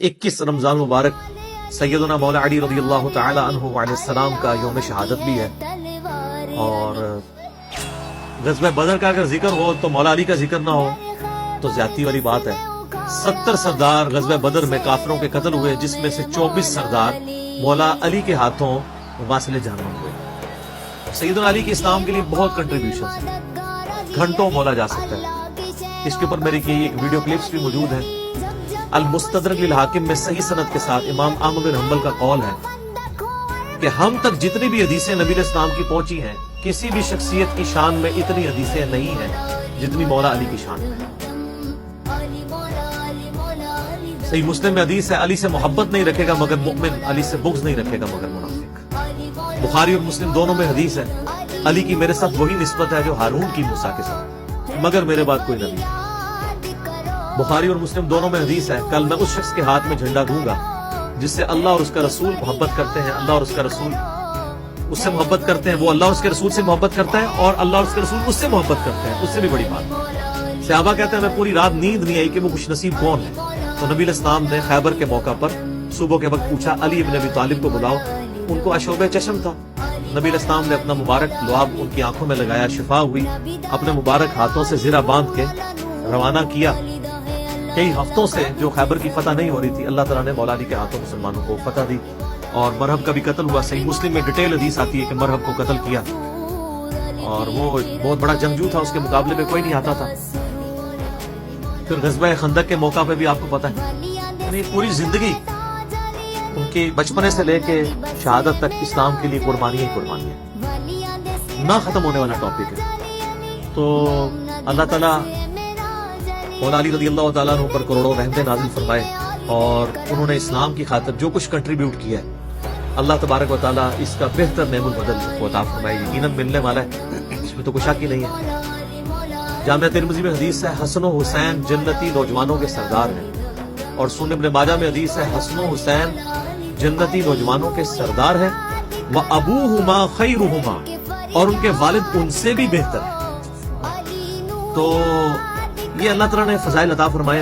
21 رمضان مبارک سیدنا مولا علی رضی اللہ تعالی عنہ علیہ السلام کا یوم شہادت بھی ہے. اور غزوہ بدر کا اگر ذکر ہو تو مولا علی کا ذکر نہ ہو تو زیادتی والی بات ہے. 70 سردار غزوہ بدر میں کافروں کے قتل ہوئے، جس میں سے 24 سردار مولا علی کے ہاتھوں واصل جان ہوئے. سیدنا علی کے اسلام کے لیے بہت کنٹریبیوشن ہیں، گھنٹوں مولا جا سکتا ہے. اس کے اوپر میری کی ایک ویڈیو کلپس بھی موجود ہیں. المستدرک للحاکم میں صحیح سند کے ساتھ امام احمد بن حنبل کا قول ہے کہ ہم تک جتنی بھی حدیثیں نبی علیہ السلام کی پہنچی ہیں، کسی بھی شخصیت کی شان میں اتنی حدیثیں نہیں ہیں جتنی مولا علی کی شان میں. صحیح مسلم میں حدیث ہے، علی سے محبت نہیں رکھے گا مگر مؤمن، علی سے بغض نہیں رکھے گا مگر منافق. بخاری اور مسلم دونوں میں حدیث ہے، علی کی میرے ساتھ وہی نسبت ہے جو ہارون کی موسیٰ کے ساتھ، مگر میرے بعد کوئی نبی. بخاری اور مسلم دونوں میں حدیث ہے، کل میں اس شخص کے ہاتھ میں جھنڈا دوں گا جس سے اللہ اور اس کا رسول محبت کرتے ہیں، اللہ اور اس کا رسول اس سے محبت کرتے ہیں، وہ اللہ اور اس کے رسول سے محبت کرتا ہے، اور اللہ اور اس کے رسول اس سے محبت کرتے ہیں. اس سے بھی بڑی بات. صحابہ کہتے ہیں میں پوری رات نیند نہیں آئی کہ وہ خوش نصیب کون ہے. تو نبی علیہ السلام نے خیبر کے موقع پر صبح کے وقت پوچھا علی ابن ابی طالب کو بلاؤ. ان کو اشوب چشم تھا. نبی علیہ السلام نے اپنا مبارک لعاب ان کی آنکھوں میں لگایا، شفا ہوئی. اپنے مبارک ہاتھوں سے زرہ باندھ کے روانہ کیا. کئی ہفتوں سے جو خیبر کی فتح نہیں ہو رہی تھی، اللہ تعالیٰ نے مولا علی کے ہاتھوں مسلمانوں کو فتح دی، اور مرہب کا بھی قتل ہوا. صحیح مسلم میں ڈیٹیل حدیث آتی ہے کہ مرہب کو قتل کیا، اور وہ بہت بڑا جنگجو تھا، اس کے مقابلے میں کوئی نہیں آتا تھا. پھر غزوہ خندق کے موقع پہ بھی آپ کو پتا ہے، یعنی پوری زندگی ان کی بچپنے سے لے کے شہادت تک اسلام کے لیے قربانی ہے، نہ ختم ہونے والا ٹاپک ہے. تو اللہ تعالیٰ مولا علی رضی اللہ تعالیٰ عنہ پر کروڑوں رحمتیں نازل فرمائے، اور انہوں نے اسلام کی خاطر جو کچھ کنٹریبیوٹ کیا ہے، اللہ تبارک و تعالیٰ اس کا بہتر نعم البدل کو عطا فرمائے. یقیناً ملنے والا ہے، اس میں تو کوئی شک ہی نہیں ہے. جامعہ ترمذی میں حدیث ہے حسن و حسین جنتی نوجوانوں کے سردار ہیں، اور سنن ابن ماجہ میں حدیث ہے حسن و حسین جنتی نوجوانوں کے سردار ہیں، وَأَبُوهُمَا خَيْرُهُمَا، اور ان کے والد ان سے بھی بہتر ہیں. تو یہ اللہ تعالیٰ نے فضائل عطا فرمائے.